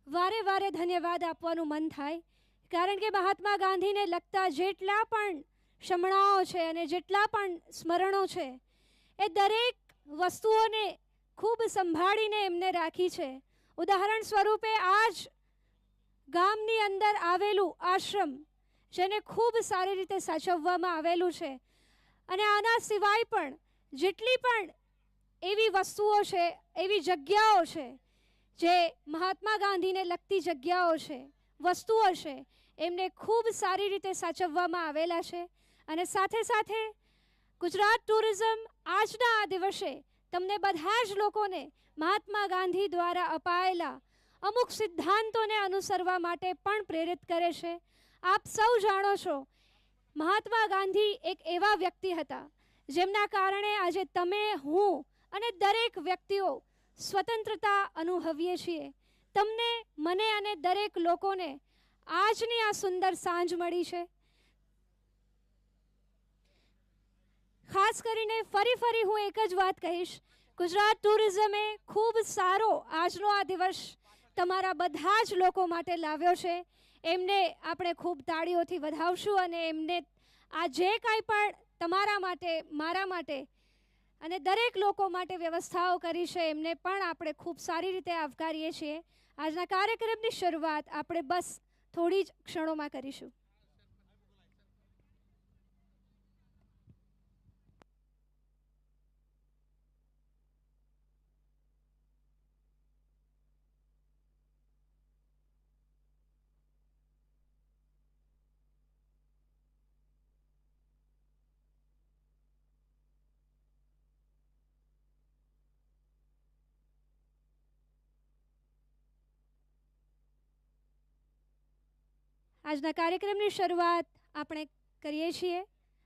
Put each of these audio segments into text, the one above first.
વારે વારે ધન્યવાદ આપવાનું મન થાય, કારણ કે મહાત્મા ગાંધીને લગતા જેટલા પણ શમણાઓ છે અને જેટલા પણ સ્મરણો છે એ દરેક વસ્તુઓને ખૂબ સંભાળીને એમને રાખી છે. ઉદાહરણ સ્વરૂપે આ જ ગામની અંદર આવેલું આશ્રમ, જેને ખૂબ સારી રીતે સાચવવામાં આવેલું છે. અને આના સિવાય પણ જેટલી પણ એવી વસ્તુઓ છે, એવી જગ્યાઓ છે જે મહાત્મા ગાંધીને લગતી જગ્યાઓ છે, વસ્તુઓ છે, એમને ખૂબ સારી રીતે સાચવવામાં આવેલા છે. અને સાથે સાથે ગુજરાત ટુરિઝમ આજના આ દિવસે તમને બધા જ લોકોને મહાત્મા ગાંધી દ્વારા અપાયેલા અમુક સિદ્ધાંતોને અનુસરવા માટે પણ પ્રેરિત કરે છે. આપ સૌ જાણો છો, મહાત્મા ગાંધી એક એવા વ્યક્તિ હતા જેમના કારણે આજે તમે, હું અને દરેક વ્યક્તિઓ સ્વતંત્રતા અનુભવીએ છીએ. તમને, મને અને દરેક લોકોને આજની આ સુંદર સાંજ મળી છે. ખાસ કરીને ફરી હું એક જ વાત કહીશ, ગુજરાત ટુરિઝમે ખૂબ સારો આજનો આ દિવસ તમારા બધા જ લોકો માટે લાવ્યો છે. એમને આપણે ખૂબ તાળીઓથી વધાવશું અને એમને આ જે કાંઈ પણ તમારા માટે, મારા માટે અને દરેક લોકો માટે વ્યવસ્થાઓ કરી છે, એમને પણ આપણે ખૂબ સારી રીતે આવકારીએ છીએ. આજના કાર્યક્રમની શરૂઆત આપણે બસ થોડી જ ક્ષણોમાં કરીશું. આજના કાર્યક્રમની શરૂઆત આપણે કરીએ છીએ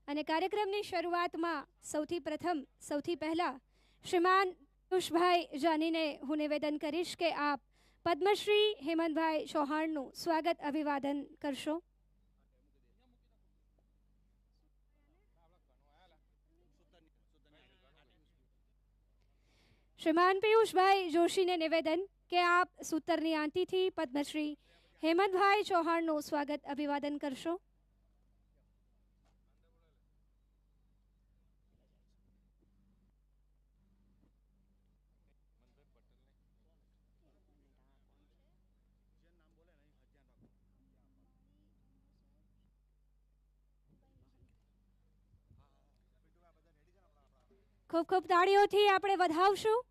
અને કાર્યક્રમની શરૂઆતમાં સૌથી પહેલાં શ્રીમાન પિયુષભાઈ જાનીને હું નિવેદન કરીશ કે આપ પદ્મશ્રી હેમંતભાઈ ચૌહાણનું સ્વાગત અભિવાદન કરશો. શ્રીમાન પિયુષભાઈ જોશીને નિવેદન કે આપ સૂતરની આંટીથી પદ્મશ્રી હેમંતભાઈ ચૌહાણનું સ્વાગત અભિવાદન કરશો. ખૂબ ખૂબ તાળીઓથી આપણે વધાવશું.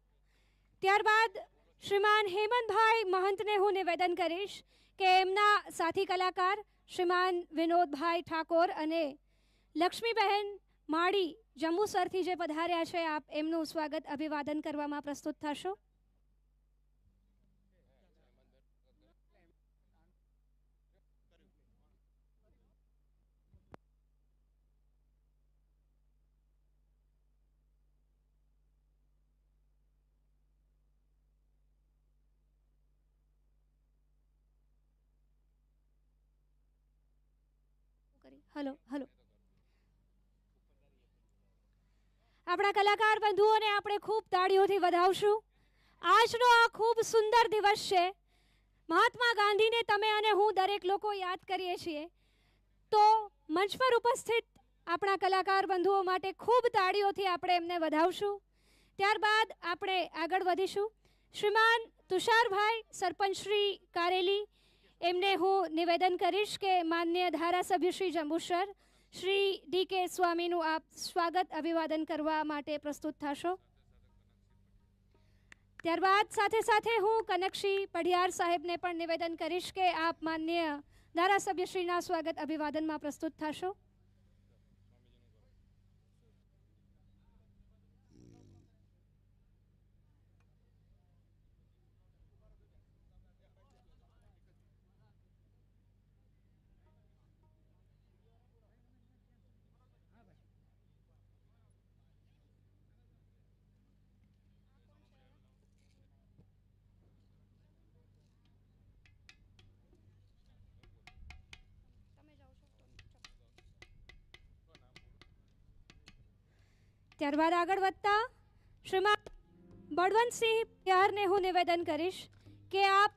ત્યારબાદ શ્રીમાન હેમંતભાઈ મહંતને હું નિવેદન કરીશ કે એમના સાથી કલાકાર શ્રીમાન વિનોદભાઈ ઠાકોર અને લક્ષ્મીબહેન માળી જંબુસરથી જે પધાર્યા છે, આપ એમનું સ્વાગત અભિવાદન કરવામાં પ્રસ્તુત થશો. હલો હલો આપણા કલાકાર બંધુઓને આપણે ખૂબ તાળીઓથી વધાવશું. આજનો આ ખૂબ સુંદર દિવસ છે. મહાત્મા ગાંધીને તમે અને હું દરેક લોકો યાદ કરીએ છીએ, તો મંચ પર ઉપસ્થિત આપણા કલાકાર બંધુઓ માટે ખૂબ તાળીઓથી આપણે એમને વધાવશું. ત્યારબાદ આપણે આગળ વધીશું. શ્રીમાન તુષારભાઈ સરપંચ શ્રી કારેલી, એમને હું નિવેદન કરીશ કે માન્ય ધારાસભ્ય શ્રી જંબુસર શ્રી ડી કે સ્વામીનું આપ સ્વાગત અભિવાદન કરવા માટે પ્રસ્તુત થશો. ત્યારબાદ સાથે હું કનકશ્રી પઢિયાર સાહેબને પણ નિવેદન કરીશ કે આપ માન્ય ધારાસભ્યશ્રીના સ્વાગત અભિવાદનમાં પ્રસ્તુત થશો. ત્યારબાદ આગળ વધતા શ્રીમાન બળવંતસિંહ પ્યારને હું નિવેદન કરીશ કે આપ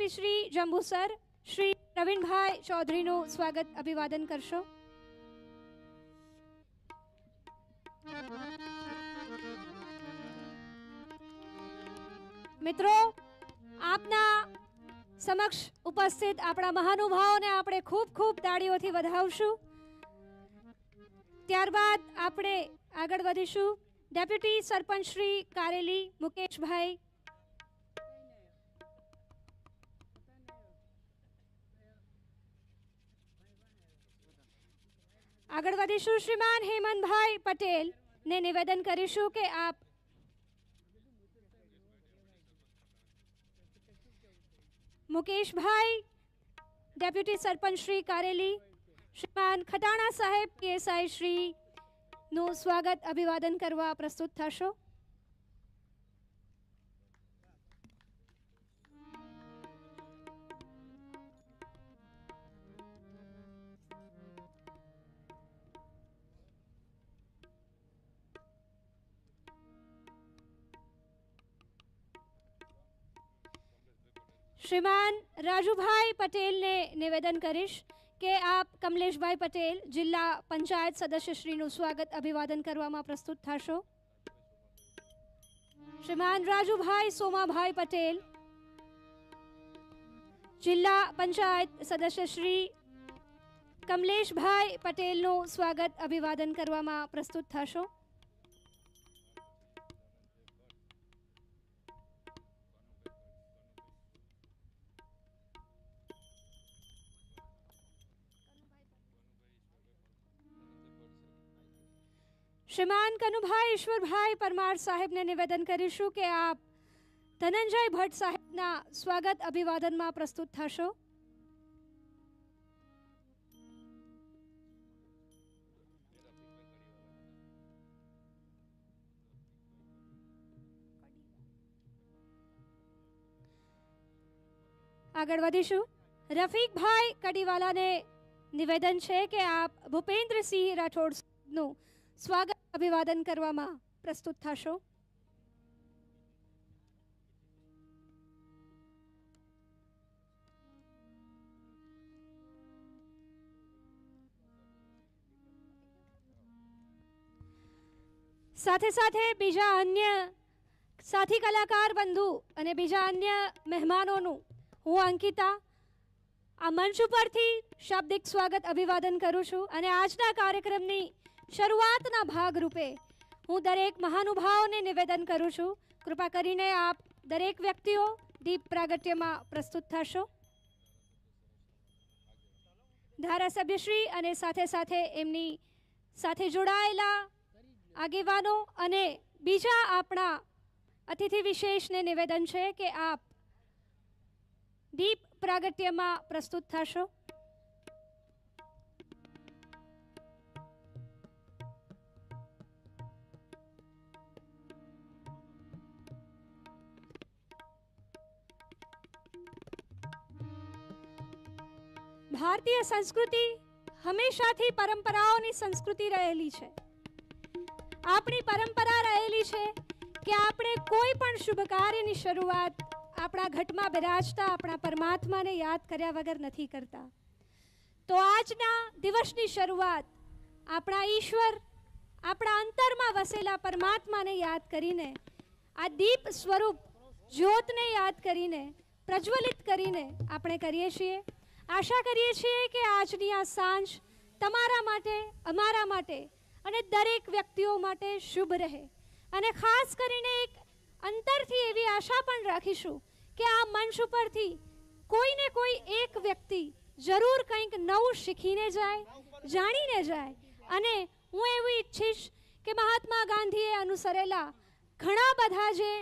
શ્રી જંબુસર શ્રી પ્રવીણભાઈ ચૌધરીનું સ્વાગત અભિવાદન કરશો. મિત્રો, આપના સમક્ષ ઉપસ્થિત આપણા મહાનુભાવોને આપણે ખૂબ ખૂબ તાળીઓથી વધાવશું. ત્યારબાદ આપણે આગળ વધીશું. ડેપ્યુટી સરપંચ શ્રી કારેલી મુકેશભાઈ, આગળ વધીશું. શ્રીમાન હેમંતભાઈ પટેલ ને નિવેદન કરીશું કે આપ મુકેશભાઈ ડેપ્યુટી સરપંચ શ્રી કારેલી, શ્રીમાન ખટાણા સાહેબ પીએસઆઈ શ્રી નું સ્વાગત અભિવાદન કરવા પ્રસ્તુત થશો. શ્રીમાન રાજુભાઈ પટેલને નિવેદન કરીશ કે આપ કમલેશભાઈ પટેલ જિલ્લા પંચાયત સદસ્યશ્રીનું સ્વાગત અભિવાદન કરવામાં પ્રસ્તુત થશો. શ્રીમાન રાજુભાઈ સોમાભાઈ પટેલ જિલ્લા પંચાયત સદસ્યશ્રી કમલેશભાઈ પટેલનું સ્વાગત અભિવાદન કરવામાં પ્રસ્તુત થશો. શ્રીમાન કનુભાઈ ઈશ્વરભાઈ પરમાર સાહેબને નિવેદન કરીશું કે આપ ધનંજય ભટ્ટ સાહેબના સ્વાગત અભિવાદનમાં પ્રસ્તુત થશો. આગળ વધીશું. રફીકભાઈ કડીવાલાને નિવેદન છે કે આપ ભૂપેન્દ્રસિંહ રાઠોડનું સ્વાગત અભિવાદન કરવામાં પ્રસ્તુત થશો. સાથે સાથે બીજા અન્ય સાથી કલાકાર બંધુ અને બીજા અન્ય મહેમાનોનું હું અંકિતા આ મંચ ઉપરથી શાબ્દિક સ્વાગત અભિવાદન કરું છું. અને આજના કાર્યક્રમની શરૂઆતના ભાગરૂપે હું દરેક મહાનુભાવોને નિવેદન કરું છું, કૃપા કરીને આપ દરેક વ્યક્તિઓ દીપ પ્રાગટ્યમાં પ્રસ્તુત થશો. ધારાસભ્યશ્રી અને સાથે સાથે એમની સાથે જોડાયેલા આગેવાનો અને બીજા આપણા અતિથિ વિશેષને નિવેદન છે કે આપ દીપ પ્રાગટ્યમાં પ્રસ્તુત થશો. ભારતીય સંસ્કૃતિ હંમેશાથી પરંપરાઓની સંસ્કૃતિ રહેલી છે. આપણી પરંપરા રહેલી છે કે આપણે કોઈ પણ શુભ કાર્યની શરૂઆત આપણા ઘટમાં બિરાજતા આપણા પરમાત્માને યાદ કર્યા વગર નથી કરતા. તો આજના દિવસની શરૂઆત આપણા ઈશ્વર, આપણા અંતરમાં વસેલા પરમાત્માને યાદ કરીને, આ દીપ સ્વરૂપ જ્યોતને યાદ કરીને, પ્રજ્વલિત કરીને આપણે કરીએ છીએ. આશા કરીએ છીએ કે આજની આ સાંજ તમારા માટે, અમારા માટે અને દરેક વ્યક્તિઓ માટે શુભ રહે. અને ખાસ કરીને એક અંતરથી એવી આશા પણ રાખીશું કે આ મંચ ઉપરથી કોઈને કોઈ એક વ્યક્તિ જરૂર કંઈક નવું શીખીને જાય, જાણીને જાય. અને હું એવું ઈચ્છીશ કે મહાત્મા ગાંધીએ અનુસરેલા ઘણા બધા જે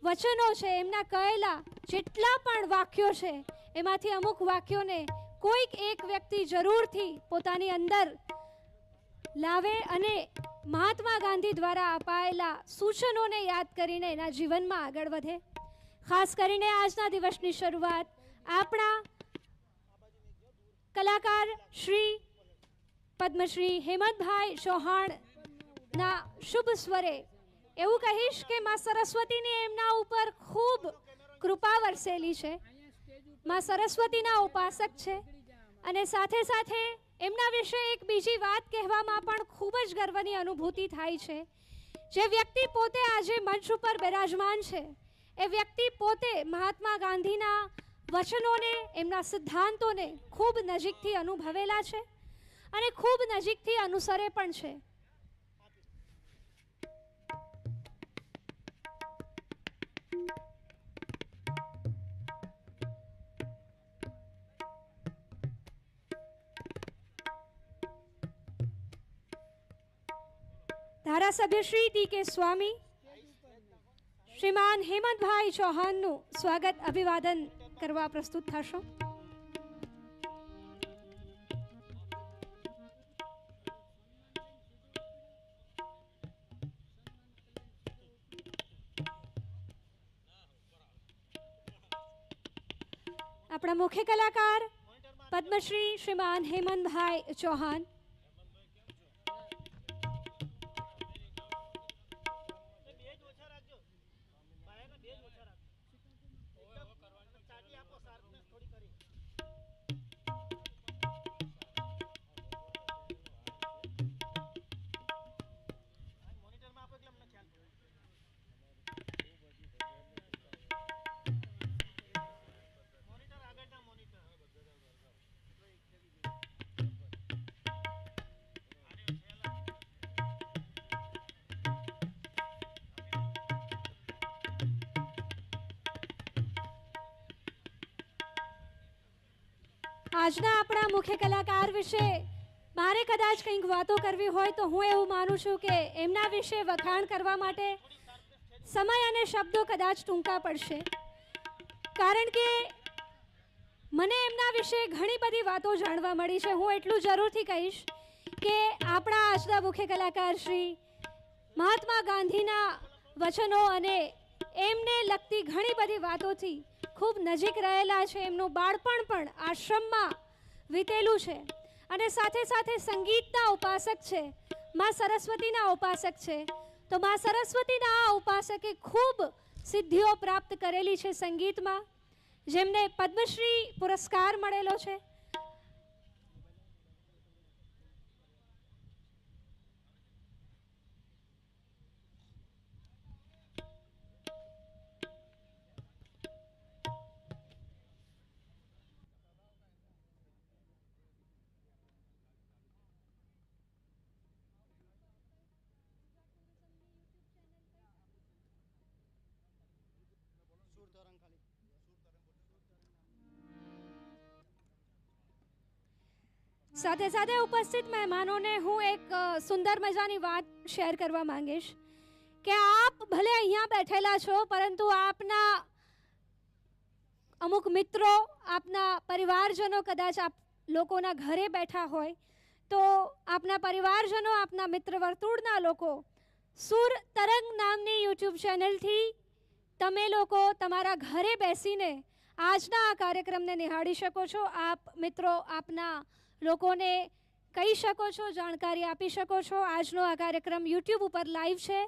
વચનો છે, એમના કહેલા જેટલા પણ વાક્યો છે, એમાંથી અમુક વાક્યોને કોઈક એક વ્યક્તિ જરૂરથી પોતાની અંદર લાવે અને મહાત્મા ગાંધી દ્વારા અપાયેલા સૂચનોને યાદ કરીને એના જીવનમાં આગળ વધે. ખાસ કરીને આજના દિવસની શરૂઆત આપણા કલાકાર શ્રી પદ્મશ્રી હેમંતભાઈ ચૌહાણના શુભ સ્વરે એવું કહીશ કે માં સરસ્વતીની એમના ઉપર ખૂબ કૃપા વરસેલી છે. માં સરસ્વતીના ઉપાસક છે અને સાથે સાથે એમના વિશે એક બીજી વાત કહેવામાં પણ ખૂબ જ ગર્વની અનુભૂતિ થાય છે. જે વ્યક્તિ પોતે આજે મંચ ઉપર બિરાજમાન છે એ વ્યક્તિ પોતે મહાત્મા ગાંધીના વચનોને, એમના સિદ્ધાંતોને ખૂબ નજીકથી અનુભવેલા છે અને ખૂબ નજીકથી અનુસરે પણ છે. ધારાસભ્ય શ્રી ટી.કે. સ્વામી, શ્રીમાન હેમંતભાઈ ચૌહાણનું સ્વાગત અભિવાદન કરવા પ્રસ્તુત થશો. આપણા મુખ્ય કલાકાર પદ્મશ્રી શ્રીમાન હેમંતભાઈ ચૌહાણ. આજના આપણા મુખ્ય કલાકાર વિશે મારે કદાચ કંઈક વાતો કરવી હોય તો હું એવું માનું છું કે એમના વિશે વખાણ કરવા માટે સમય અને શબ્દો કદાચ ટૂંકા પડશે, કારણ કે મને એમના વિશે ઘણી બધી વાતો જાણવા મળી છે. હું એટલું જરૂરથી કહીશ કે આપણા આજના મુખ્ય કલાકાર શ્રી મહાત્મા ગાંધીના વચનો અને એમને લગતી ઘણી બધી વાતોથી ખૂબ નજીક રહેલા છે. એમનું બાળપણ પણ આશ્રમમાં વીતેલું છે અને સાથે સાથે સંગીતના ઉપાસક છે, માં સરસ્વતીના ઉપાસક છે. તો માં સરસ્વતીના આ ઉપાસકે ખૂબ સિદ્ધિઓ પ્રાપ્ત કરેલી છે સંગીતમાં, જેમને પદ્મશ્રી પુરસ્કાર મળેલો છે. સાથે સાથે ઉપસ્થિત મહેમાનોને હું એક સુંદર મજાની વાત શેર કરવા માંગીશ કે આપ ભલે અહીંયા બેઠેલા છો, પરંતુ આપના અમુક મિત્રો, આપના પરિવારજનો કદાચ આપ લોકોના ઘરે બેઠા હોય તો આપના પરિવારજનો, આપના મિત્ર વર્તુળના લોકો સુર તરંગ નામની યુટ્યુબ ચેનલથી તમે લોકો તમારા ઘરે બેસીને આજના આ કાર્યક્રમને નિહાળી શકો છો. આપ મિત્રો આપના લોકોને કહી શકો છો, જાણકારી આપી શકો છો. આજનો આ કાર્યક્રમ યુટ્યુબ ઉપર લાઈવ છે.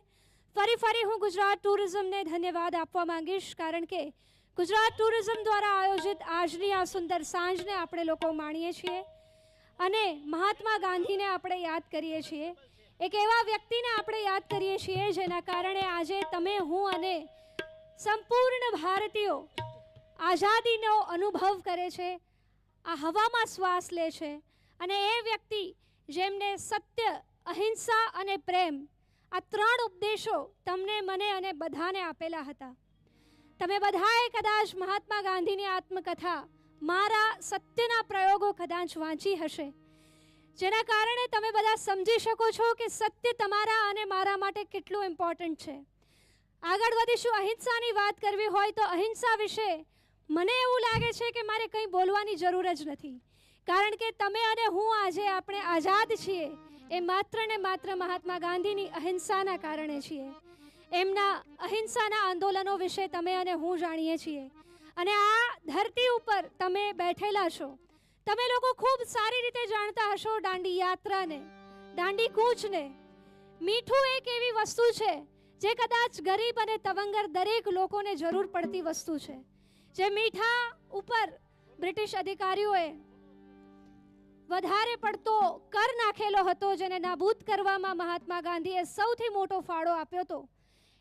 ફરી હું ગુજરાત ટુરિઝમને ધન્યવાદ આપવા માંગીશ, કારણ કે ગુજરાત ટુરિઝમ દ્વારા આયોજિત આજની આ સુંદર સાંજને આપણે લોકો માણીએ છીએ અને મહાત્મા ગાંધીને આપણે યાદ કરીએ છીએ. એક એવા વ્યક્તિને આપણે યાદ કરીએ છીએ જેના કારણે આજે તમે, હું અને સંપૂર્ણ ભારતીયો આઝાદીનો અનુભવ કરે છે, આ હવામાં શ્વાસ લે છે. અને એ વ્યક્તિ જેમને સત્ય, અહિંસા અને પ્રેમ આ ત્રણ ઉપદેશો તમને, મને અને બધાને આપેલા હતા. તમે બધાએ કદાચ મહાત્મા ગાંધીની આત્મકથા મારા સત્યના પ્રયોગો કદાચ વાંચી હશે, જેના કારણે તમે બધા સમજી શકો છો કે સત્ય તમારા અને મારા માટે કેટલું ઇમ્પોર્ટન્ટ છે. આગળ વધીશું. અહિંસાની વાત કરવી હોય તો અહિંસા વિશે મને એવું લાગે છે કે મારે કંઈ બોલવાની જરૂર જ નથી, કારણ કે તમે અને હું આજે આપણે આઝાદ છીએ એ માત્ર ને માત્ર મહાત્મા ગાંધીની અહિંસાના કારણે છીએ. એમના અહિંસાના આંદોલનો વિશે તમે અને હું જાણીએ છીએ અને આ ધરતી ઉપર તમે બેઠેલા છો. તમે લોકો ખૂબ સારી રીતે જાણતા હશો દાંડી યાત્રાને, દાંડી કૂચને. મીઠું એક એવી વસ્તુ છે જે કદાચ ગરીબ અને તવંગર દરેક લોકોને જરૂર પડતી વસ્તુ છે. જે મીઠા ઉપર બ્રિટિશ અધિકારીઓએ વધારે પડતો કર નાખેલો હતો, જેને નાબૂદ કરવામાં મહાત્મા ગાંધીએ સૌથી મોટો ફાળો આપ્યો હતો,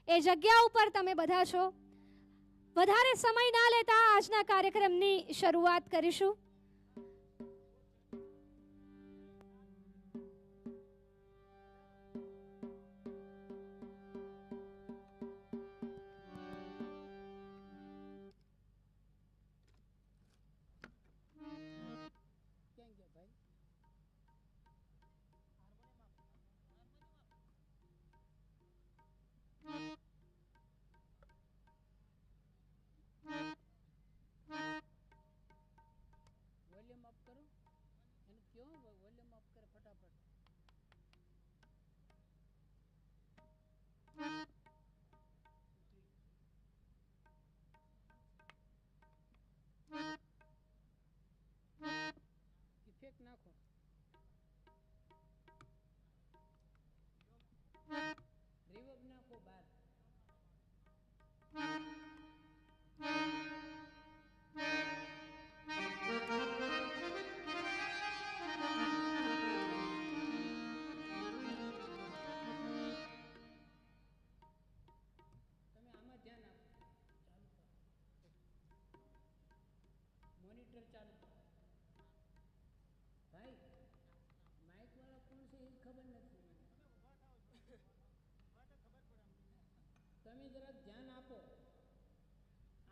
એ જગ્યા ઉપર તમે બધા છો. વધારે સમય ના લેતા આજના કાર્યક્રમની શરૂઆત કરીશું. वॉल्यूम अप करो, क्यों वॉल्यूम अप कर फटाफट. इफेक्ट नाखो, रिवर्ब नाखो बार. मॉनिटर चालू. भाई माइक वाला कौन से ये खबर नहीं. તમે જરાક ધ્યાન આપો.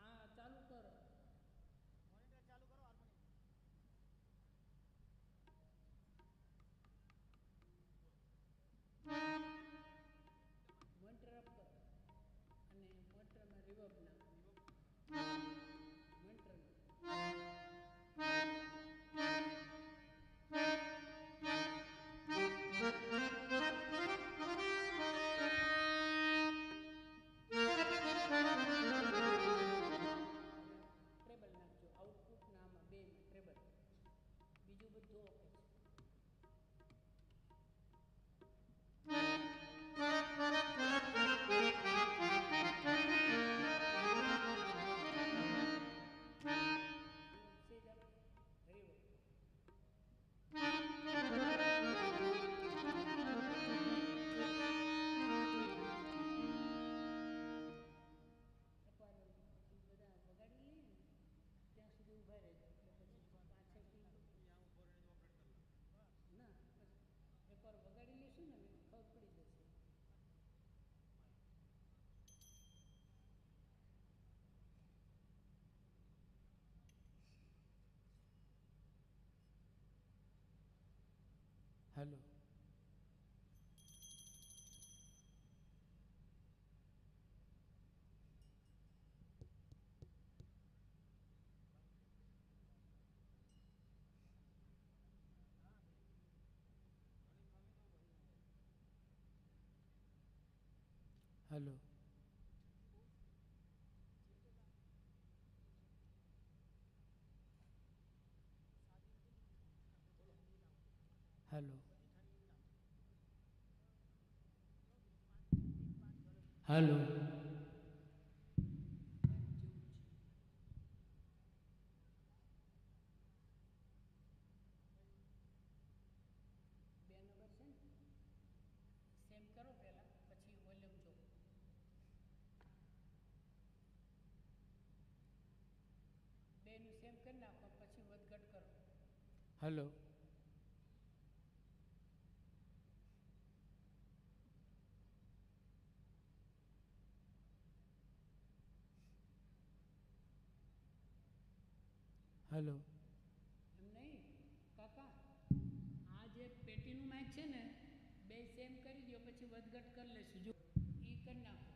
આ ચાલુ કરો, મોનિટર ચાલુ કરો, હાર્મોનિયમ મોનિટર અપ કરો અને મોનિટરમાં રિવર્બ નાખો. ટ્રેબલ નાખજો, આઉટપુટ નામાં બે ટ્રેબલ, બીજું બધું ઓકે છે. Hello, hello, hello, hello. બે નંબર છે ને, સેમ કરો પહેલા, પછી વોલ્યુમ જો. બેનું સેમ કરી નાખો, પછી વધઘટ કરો. Hello, hello. એમ નહીં કાકા, આ જે પેટીનું માઇક છે ને, બે સેમ કરી દો, પછી વધઘટ કરી લેશું. જો એ કરી નાખો.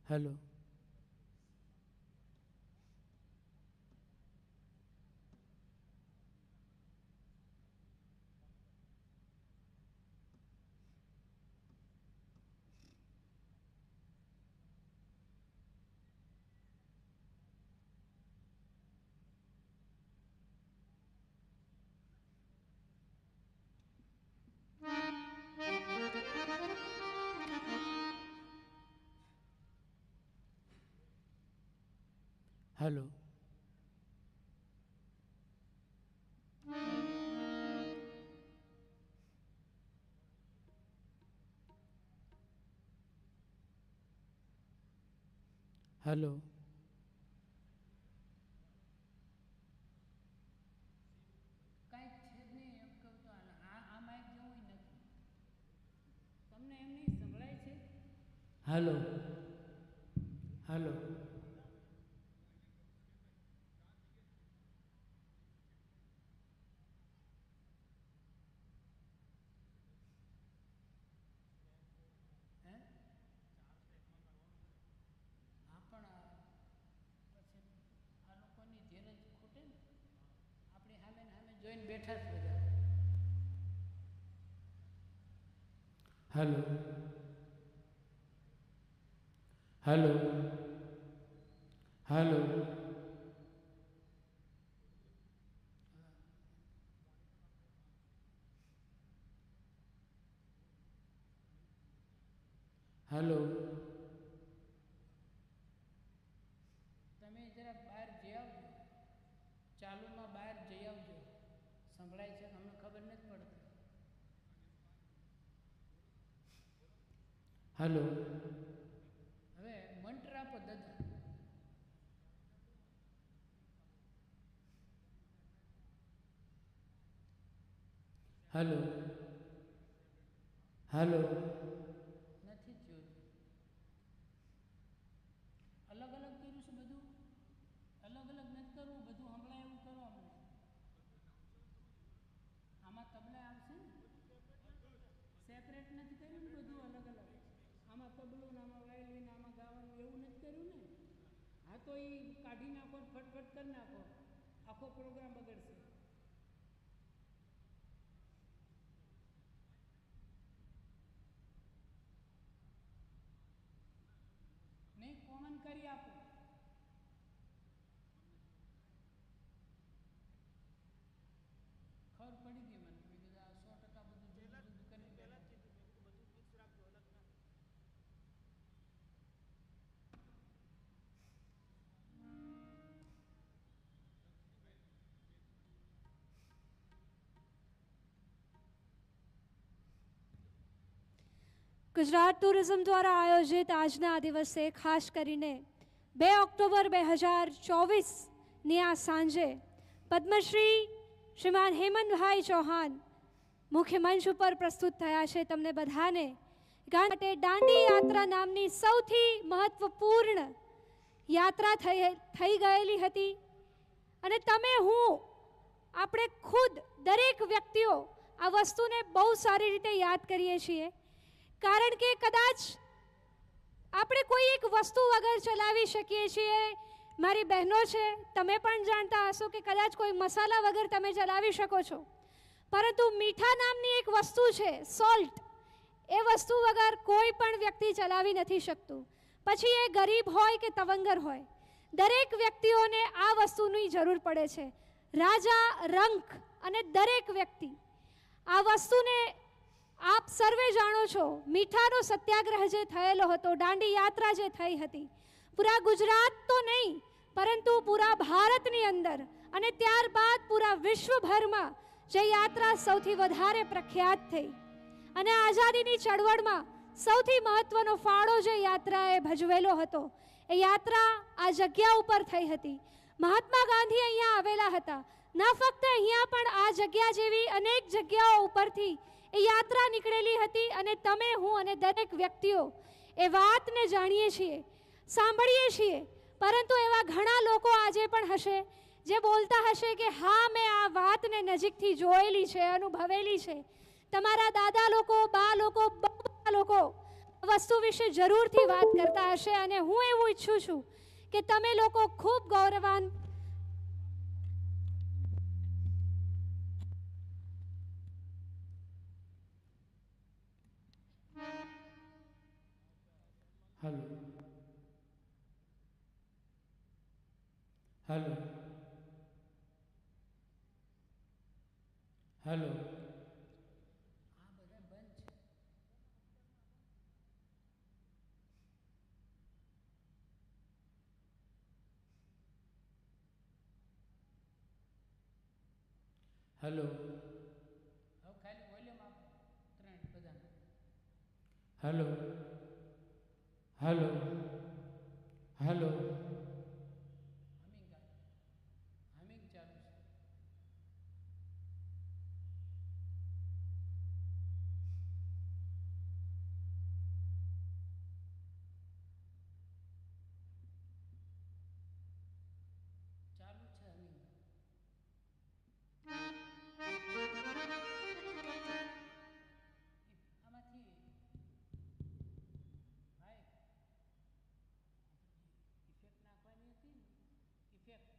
Hello, hello. હલો. કાંઈ છે જ નહીં એમ કહું તો આ માઇક જેવું નથી. તમને એમ નહીં સંભળાય છે? હલો. હલો. હે? હા પણ પછી આ લોકોની ધીરજ ખૂટે ને. આપણી સામે ને સામે જોઈને બેઠા જ બધા. હલો. હલો. હલો. હલો. તમે જરા બહાર જઈ આવજો. ચાલુમાં બહાર જઈ આવજો. સંભળાય છે કે અમને ખબર નથી પડતી. હલો. હવે મંત્ર આપો દાદા. હલો. હલો. નથી થયું. અલગ અલગ કર્યું છે બધું. અલગ અલગ નથી કરવું, બધું હમણાં એવું કરો અમને. આમાં તબલા આવશે ને? સેપરેટ નથી કર્યું ને બધું અલગ અલગ. આમાં તબલું ને આમાં વાયલિન આમાં ગાવાનું એવું નથી કર્યું ને. હા તો એ કાઢી નાખો, ફટફટ કરી નાખો, આખો પ્રોગ્રામ બગડશે. નહીં કોમન કરી આપો. ખબર પડી ગઈ મને. મેં કીધું આ 100% બધું જુદું જુદું કરી પહેલા જ કીધું મેં બધું મિક્સ રાખજો, અલગ ના. ગુજરાત ટુરિઝમ દ્વારા આયોજિત આજના આ દિવસે ખાસ કરીને 2 ઓક્ટોબર 2024ની આ સાંજે પદ્મશ્રી શ્રીમાન હેમંતભાઈ ચૌહાણ મુખ્ય મંચ ઉપર પ્રસ્તુત થયા છે. તમને બધાને માટે દાંડી યાત્રા નામની સૌથી મહત્વપૂર્ણ યાત્રા થઈ ગયેલી હતી અને તમે હું આપણે ખુદ દરેક વ્યક્તિઓ આ વસ્તુને બહુ સારી રીતે યાદ કરીએ છીએ. કારણ કે કદાચ આપણે કોઈ એક વસ્તુ વગર ચલાવી શકીએ છીએ. મારી બહેનો છે, તમે પણ જાણતા હશો કે કદાચ કોઈ મસાલા વગર તમે ચલાવી શકો છો, પરંતુ મીઠા નામની એક વસ્તુ છે સોલ્ટ, એ વસ્તુ વગર કોઈ પણ વ્યક્તિ ચલાવી નથી શકતું. પછી એ ગરીબ હોય કે તવંગર હોય, દરેક વ્યક્તિઓને આ વસ્તુની જરૂર પડે છે. રાજા, રંક અને દરેક વ્યક્તિ આ વસ્તુને આપ સર્વે જાણો છો. મીઠાનો સત્યાગ્રહ જે થયેલો હતો, દાંડી યાત્રા જે થઈ હતી, પૂરા ગુજરાત તો નહીં પરંતુ પૂરા ભારતની અંદર અને ત્યારબાદ પૂરા વિશ્વભરમાં જે યાત્રા સૌથી વધારે પ્રખ્યાત થઈ અને આઝાદીની ચળવળમાં સૌથી મહત્વનો ફાળો જે યાત્રાએ ભજવેલો હતો, એ યાત્રા આ જગ્યા ઉપર થઈ હતી. મહાત્મા ગાંધી અહીંયા આવેલા હતા. ના ફક્ત અહીંયા પણ આ જગ્યા જેવી અનેક જગ્યાઓ ઉપરથી એ યાત્રા નીકળેલી હતી અને તમે, હું અને દરેક વ્યક્તિઓ એ વાતને જાણીએ છીએ, સાંભળીએ છીએ. પરંતુ એવા ઘણા લોકો આજે પણ હશે જે બોલતા હશે કે હા, મેં આ વાતને નજીકથી જોયેલી છે, અનુભવેલી છે. તમારા દાદા લોકો, બા લોકો, બા લોકો વસ્તુ વિશે જરૂરથી વાત કરતા હશે અને હું એવું ઈચ્છું છું કે તમે લોકો ખૂબ ગૌરવાન હલો. હલો. હલો. આ બધા બંધ છે. હલો હવે ખાલી વોલ્યુમ આપો ત્રણ બધાને. Hello hello hello humming humming ચાલુ છે. ચાલુ છે હમિંગ. આમાંથી ભાઈ ઇફેક્ટ નાખવાની હતી ને, ઇફેક્ટ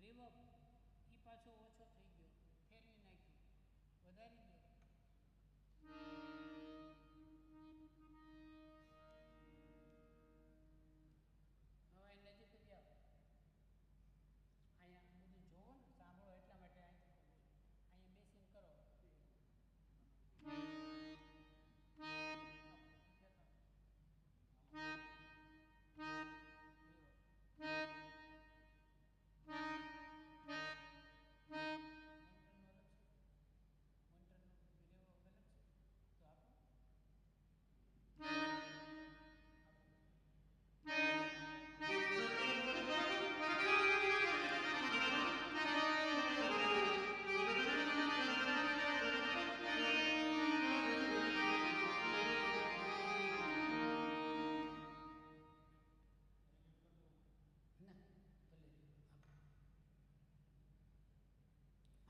રિવર્બ એ પાછો ઓછો થઈ ગયો, ફેરવી નાખ્યું, વધારી દો. હવે અહીં નજીક જ આવો. અહીંયા બધું જોવો ને સાંભળો એટલા માટે અહીંથી કરો. અહીંયા બેસીને કરો.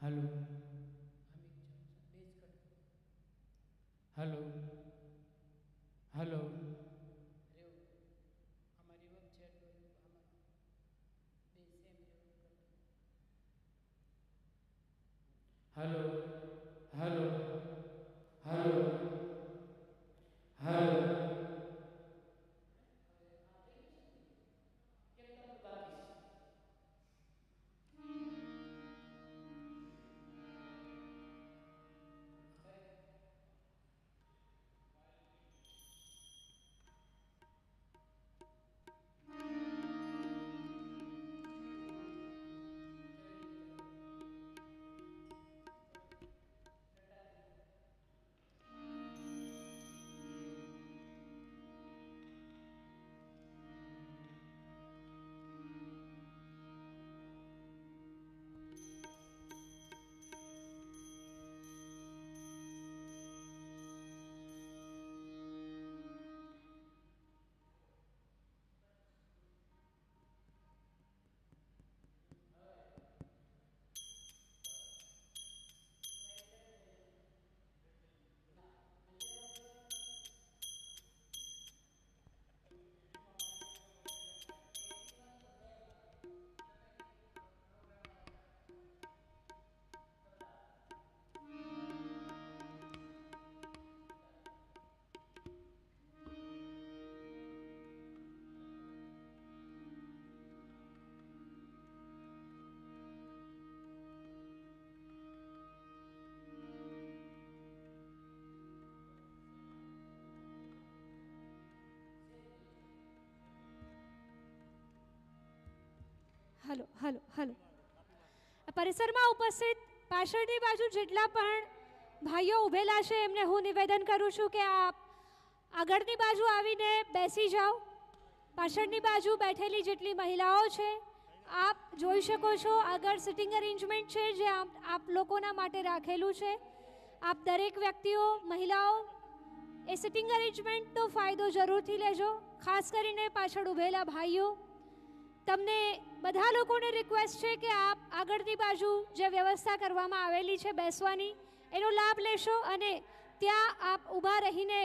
હલો હલો હલો અમારી વબ છે આમાં બે same hello hello hello hello hello hello hello પરિસરમાં ઉપસ્થિત પાછળની બાજુ જેટલા પણ ભાઈઓ ઊભેલા છે એમને હું નિવેદન કરું છું કે આપ આગળની બાજુ આવીને બેસી જાઓ. પાછળની બાજુ બેઠેલી જેટલી મહિલાઓ છે આપ જોઈ શકો છો આગળ સિટિંગ અરેન્જમેન્ટ છે જે આપ લોકોના માટે રાખેલું છે. આપ દરેક વ્યક્તિઓ મહિલાઓ એ સિટિંગ અરેન્જમેન્ટનો ફાયદો જરૂરથી લેજો. ખાસ કરીને પાછળ ઊભેલા ભાઈઓ તમને બધા લોકોને રિક્વેસ્ટ છે કે આપ આગળની બાજુ જે વ્યવસ્થા કરવામાં આવેલી છે બેસવાની એનો લાભ લેશો અને ત્યાં આપ ઊભા રહીને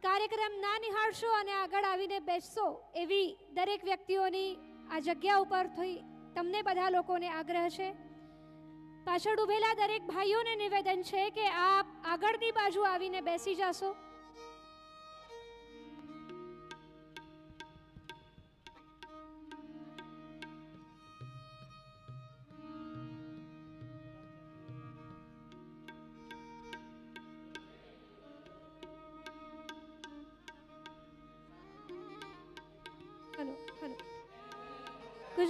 કાર્યક્રમ ના નિહાળશો અને આગળ આવીને બેસશો એવી દરેક વ્યક્તિઓની આ જગ્યા ઉપરથી તમને બધા લોકોને આગ્રહ છે. પાછળ ઊભેલા દરેક ભાઈઓને નિવેદન છે કે આપ આગળની બાજુ આવીને બેસી જશો.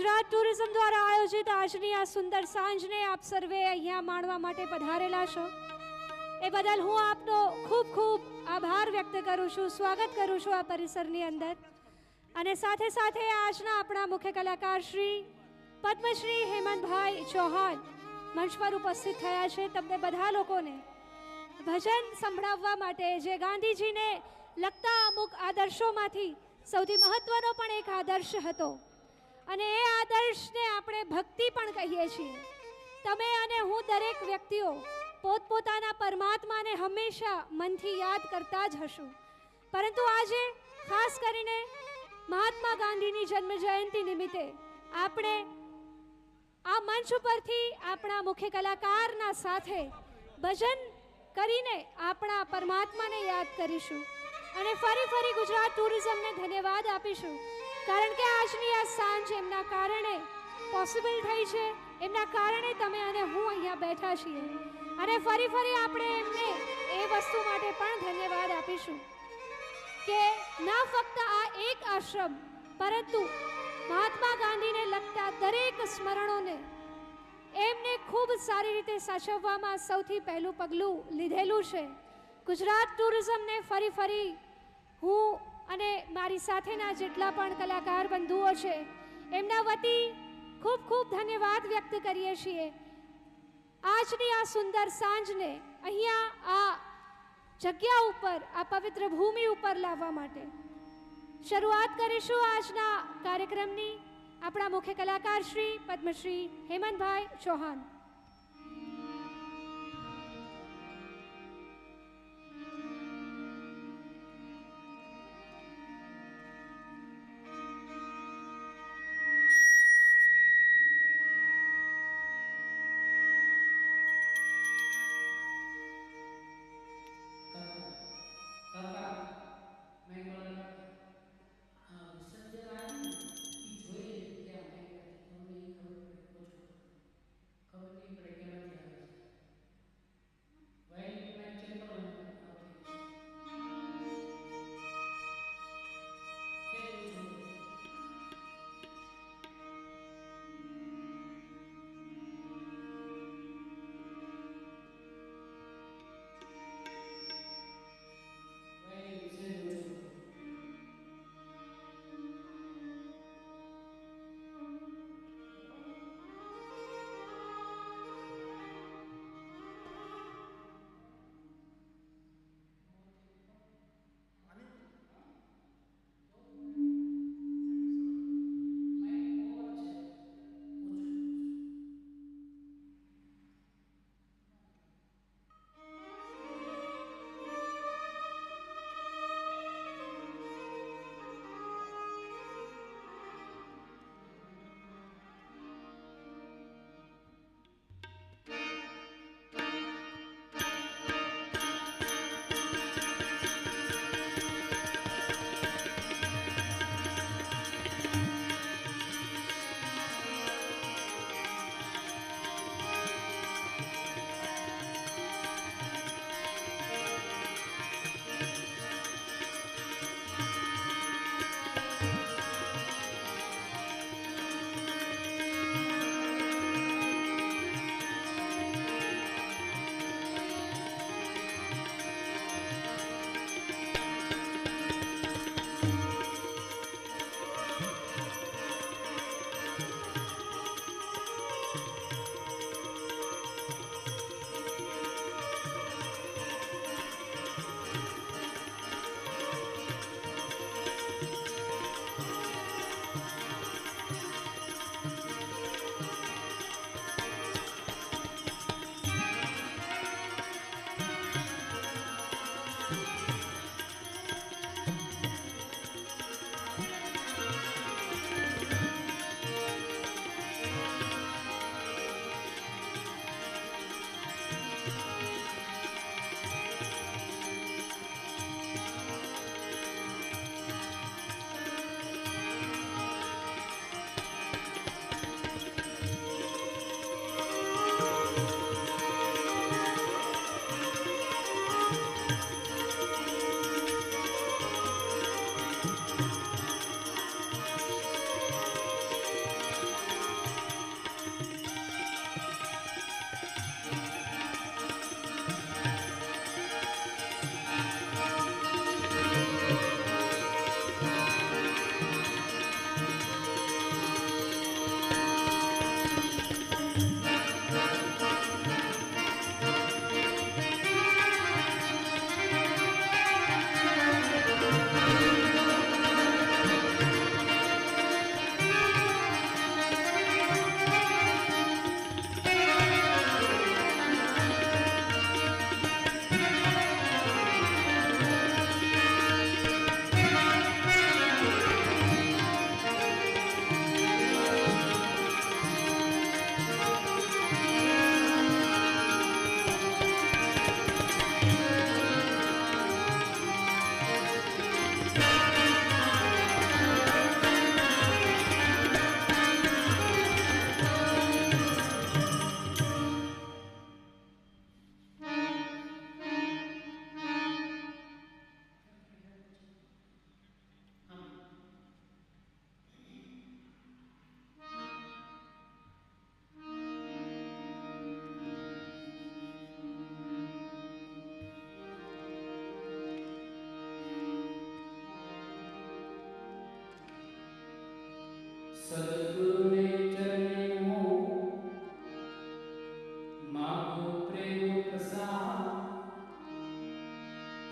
ગુજરાત ટુરિઝમ દ્વારા આયોજિત આજની આ સુંદર સાંજને આપ સર્વે અહીંયા માણવા માટે પધારેલા છો એ બદલ હું આપનો ખૂબ ખૂબ આભાર વ્યક્ત કરું છું, સ્વાગત કરું છું આ પરિસરની અંદર. અને સાથે સાથે આજના આપણા મુખ્ય કલાકાર શ્રી પદ્મશ્રી હેમંતભાઈ ચૌહાણ મંચ પર ઉપસ્થિત થયા છે. તમને બધા લોકોને ભજન સંભળાવવા માટે જે ગાંધીજીને લગતા અમુક આદર્શોમાંથી સૌથી મહત્વનો પણ એક આદર્શ હતો અને એ આદર્શને આપણે ભક્તિ પણ કહીએ છીએ. તમે અને હું દરેક વ્યક્તિઓ પોતપોતાના પરમાત્માને હંમેશા મનથી યાદ કરતા જ હશું, પરંતુ આજે ખાસ કરીને મહાત્મા ગાંધીની જન્મ જયંતિ નિમિત્તે આપણે આ મંચ ઉપરથી આપણા મુખ્ય કલાકારના સાથે ભજન કરીને આપણા પરમાત્માને યાદ કરીશું અને ફરી ગુજરાત ટુરિઝમને ધન્યવાદ આપીશું, કારણ કે આજની આ સાંજ એમના કારણે પોસિબલ થઈ છે, એમના કારણે તમે અને હું અહીંયા બેઠા છીએ. અને ફરી આપણે એમને એ વસ્તુ માટે પણ ધન્યવાદ આપીશું કે ના ફક્ત આ એક આશ્રમ પરંતુ મહાત્મા ગાંધીને લગતા દરેક સ્મરણોને એમને ખૂબ સારી રીતે સાચવવામાં સૌથી પહેલું પગલું લીધેલું છે. ગુજરાત ટુરિઝમને ફરી હું અને મારી સાથેના જેટલા પણ કલાકાર બંધુઓ છે એમના વતી ખૂબ ધન્યવાદ વ્યક્ત કરીએ છીએ. આજની આ સુંદર સાંજને અહીંયા આ જગ્યા ઉપર, આ પવિત્ર ભૂમિ ઉપર લાવવા માટે શરૂઆત કરીશું આજના કાર્યક્રમની આપણા મુખ્ય કલાકાર શ્રી પદ્મશ્રી હેમંતભાઈ ચૌહાણ. ખબર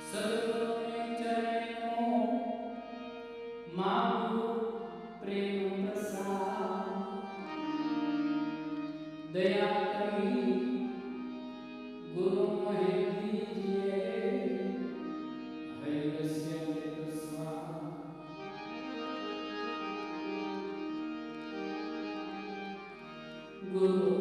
સદગુરુને ચરણો માગો પ્રેમ પ્રસાદ દયા કરી ગુરુ મહે દીજીએ હરિવસ્ય સ્વામી ગુરુ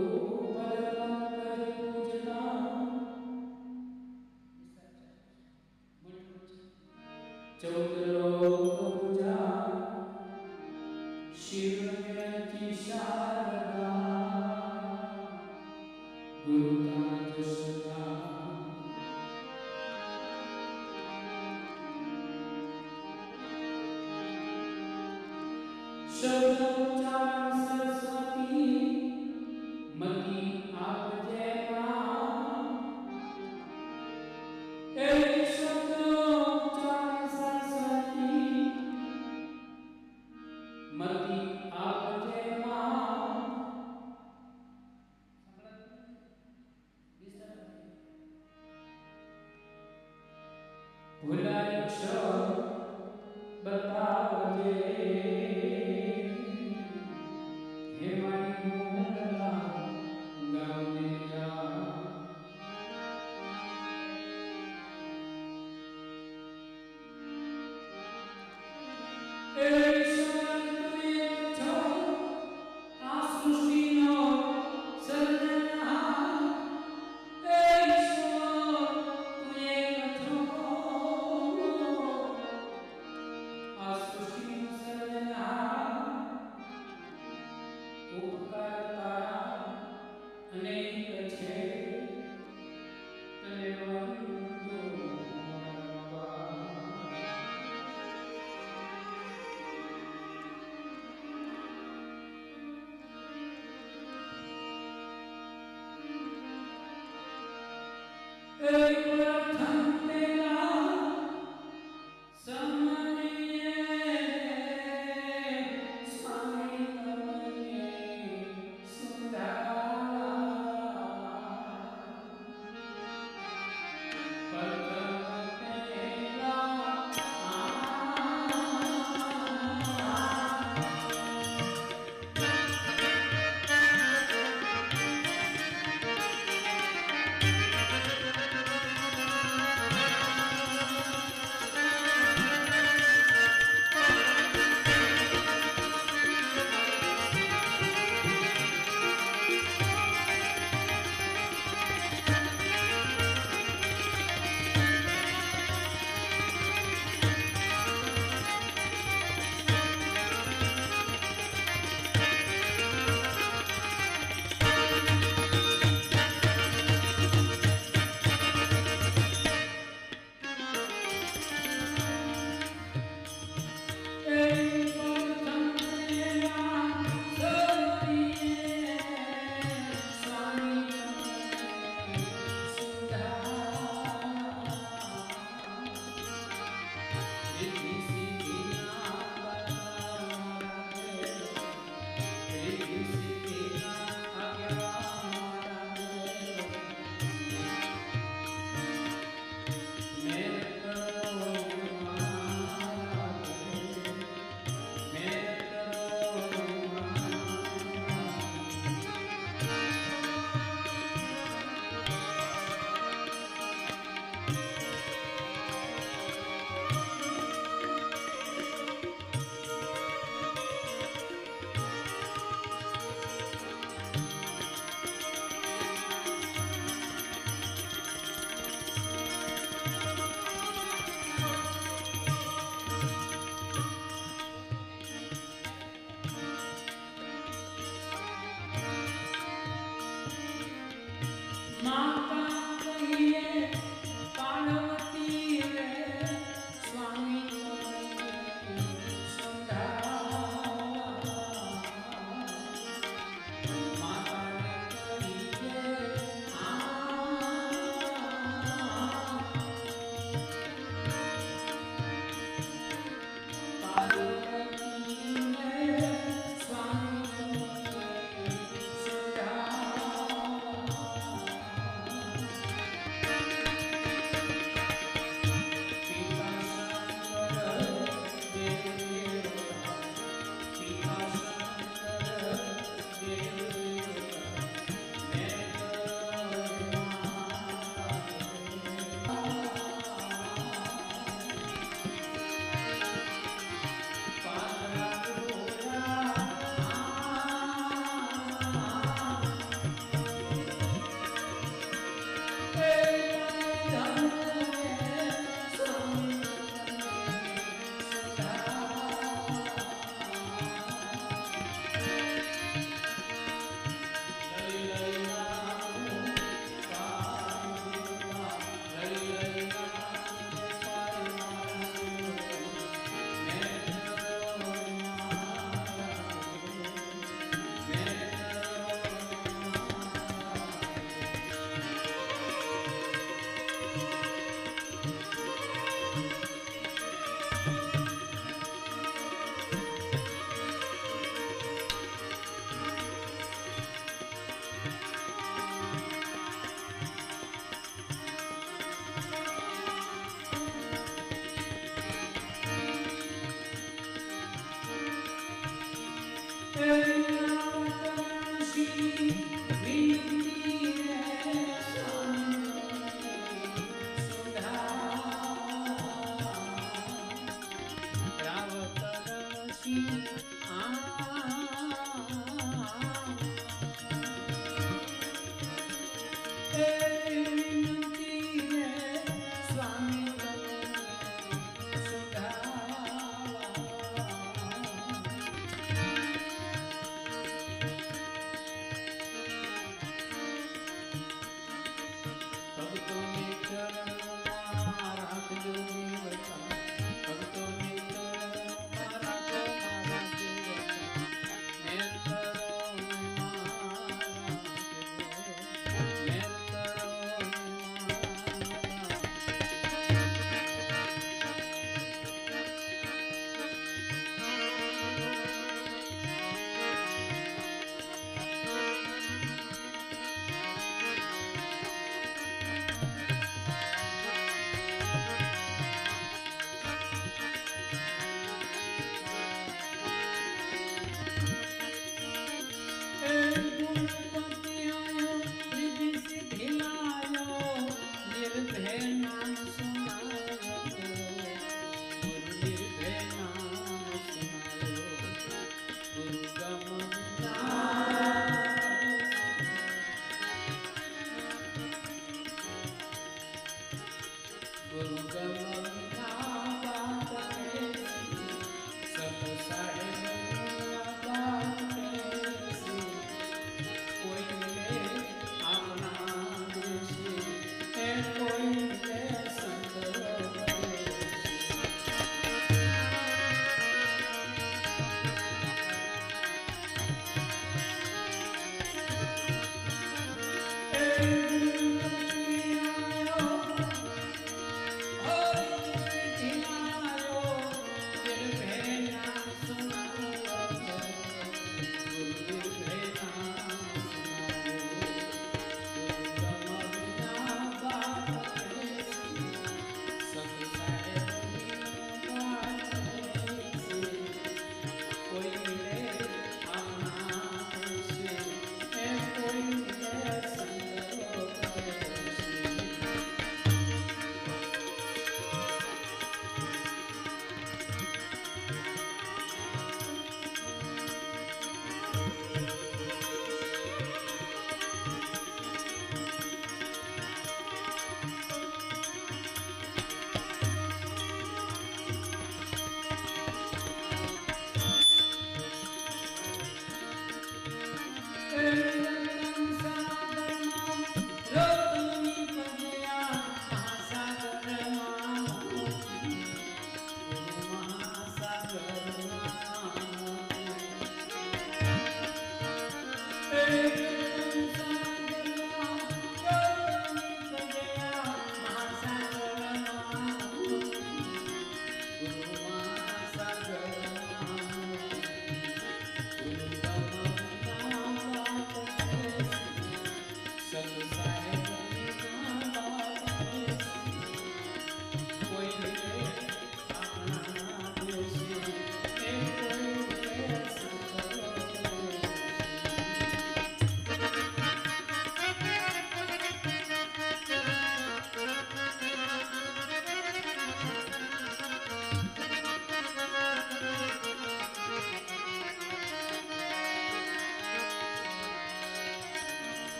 Oh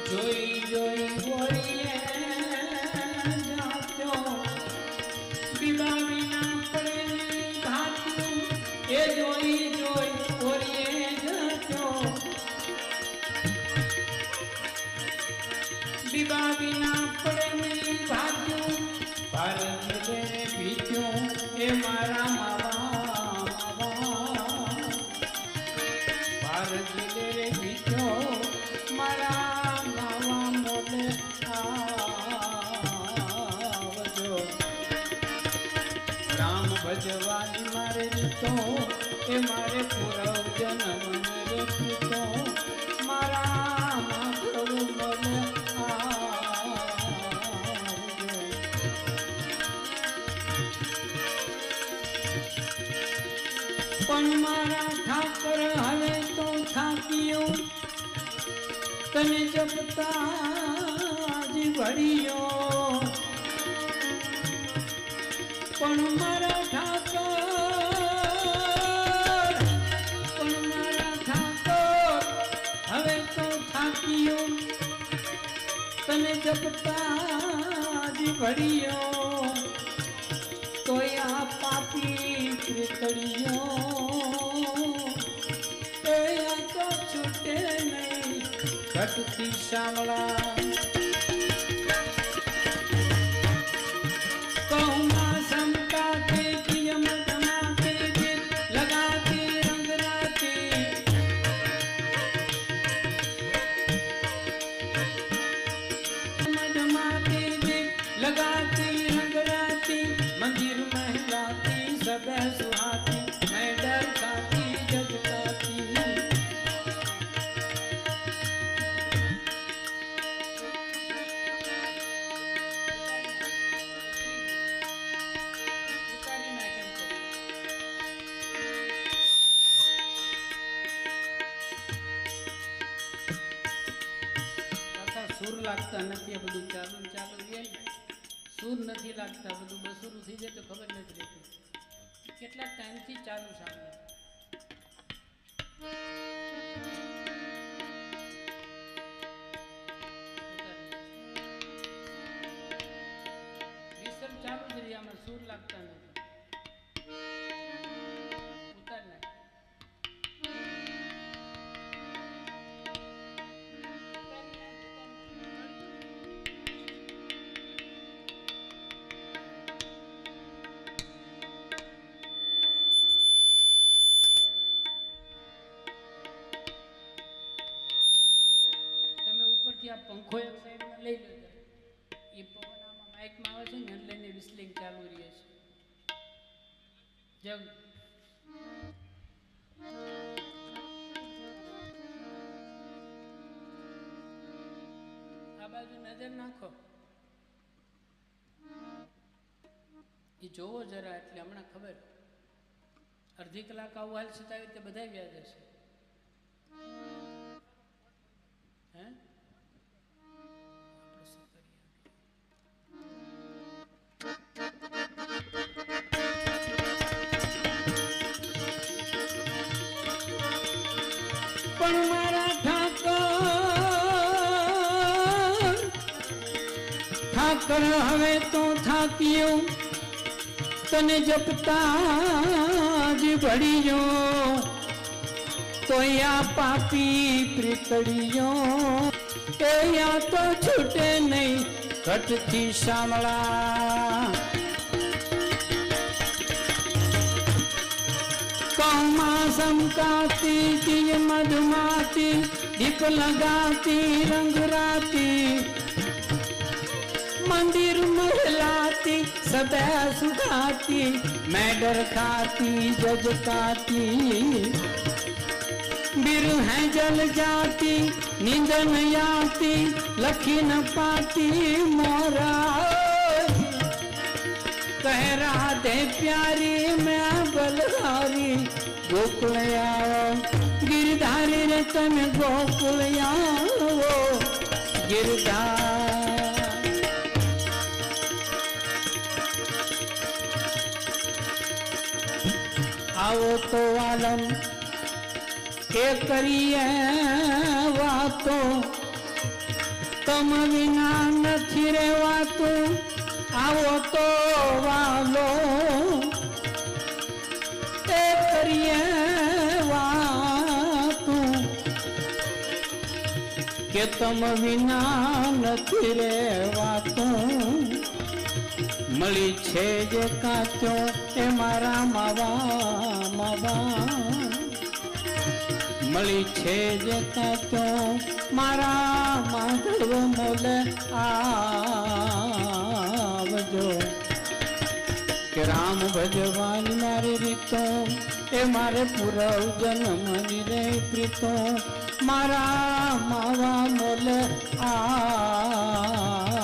જોઈ જોઈ બોલીએ જાત્યો બીબા વિના પડે ભાત્યું એ જોઈ જોઈ બોલીએ જાત્યો બીબા વિના પડે ભાત્યું ભારત રે ભીત્યું એ મારા માવા ભારત રે ભીત્યો મારા માવા મોલે આવજો રામ ભજવાની મારે રીતો એ મારે પૂરવ જન્મ રે પૂતો મારા માધવ મોલે આવજો પણ મારા ઠાકર હવે તો થાક્યો તને જપતા જ ભળ્યો પણ મારા ઠાકર હવે તો થાક્યો તને જપતા જ ભળ્યો તોય આ પાપી કૃતળિયો આ તો છૂટે નહીં ઘટતી શામળા કહુમાં સમતાથી પિયમ ધમાતી ગીત લગાતી રંગરાતી ધમાતી ગીત लगाती रंगराती मंदिर महलाती सब सुहाती मैं डर खाती जगताती સુર લાગતા નથી આ બધું ચાલુ ચાલુ રહે સુર નથી લાગતા બધું બસુરું થઈ જાય તો ખબર નથી રહેતી કેટલા ટાઈમથી ચાલુ સાંભળે વિસર ચાલુ જ રહી આમાં સુર લાગતા નથી ઉતાર નાખ ઉપરથી આ પંખો એક સાઈડમાં લઈ લો એ પવન આમાં માઇકમાં આવે છે ને એટલે લઈને વિસ્લિંગ ચાલુ રહે છે જગ આ બાજુ નજર નાખો જોવો જરા, એટલે હમણાં ખબર. અડધી કલાક આવું હાલ છતાં આવી રીતે બધા વ્યાજ હશે. હે આપણે શું કરીએ? પણ મારા ઠાકર હવે તો થાક્યો, તને જપતા જ ભળ્યો, તો યા પાપી પ્રીતળિયો એ યા તો છૂટે નહીં ઘટથી શામળા. કૌમાં સમકાતી તીય મધુમાતી, દીપ લગાતી રંગ રાતી, मंदिर महलाती सदा सुखाती, मैडर खाती जज खाती, बिरु है जल जाती नींद न आती, लखी न पाती मोरा. कह राधे प्यारी मैं बलहारी, गोकुल आओ गिरधारी रे तन गोकुल आओ गिरधार. आओ तो आलम के करिए वातो, तम विना નથી રહેવાતું. आओ तो वालो के करिए वाતું, કે તમ વિના નથી રહેવાતું. મળી છે જે કાચો એ મારા માવા માવા, મળી છે જે કાચો મારા માધવ મોલે આવજો. કે રામ ભજવાની મારી રીતો, એ મારે પૂરવ જન્મની રે પ્રીતો, મારા માવા મોલે આ